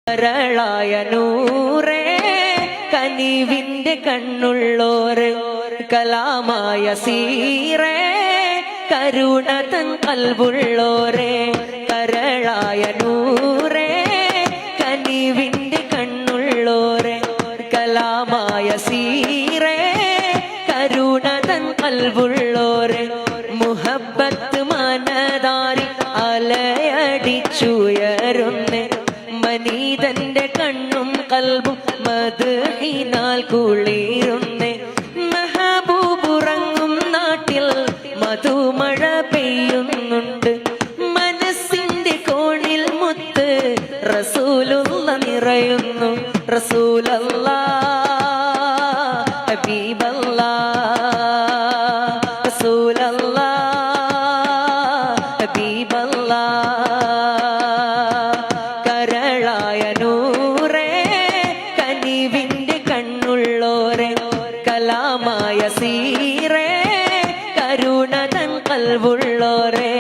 കരളായ നൂറേ കനിവിന്റെ കണ്ണുള്ളോരെ കലാമായ സീറേ കരുണ തൻ കൽബുള്ളോരെ കരളായ നൂറേ കനിവിന്റെ കണ്ണുള്ളോരെ കലാമായ സീറേ കരുണ തൻ കൽബുള്ളോരെ മുഹബ്ബത്ത് മനതാരി അലയടിച്ചുയരുന്നേ മനീതന്റെ കണ്ണും കൽബും മദ്ഹിനാൽ കുളിരുന്നേ മെഹബൂബുറങ്ങും നാട്ടിൽ മധുമഴ പെയ്യുന്നുണ്ട് മനസ്സിന്റെ കോണിൽ മുത്ത് റസൂലുള്ള നിറയുന്നു റസൂലല്ലാഹ് ഹബീബല്ലാഹ് റസൂലല്ലാഹ് ഹബീബല്ലാഹ് കരളായ നൂറേ കനിവിന്റെ കണ്ണുള്ളോരെ കലാമായ സീറേ കരുണ തൻ കൽബുള്ളോരെ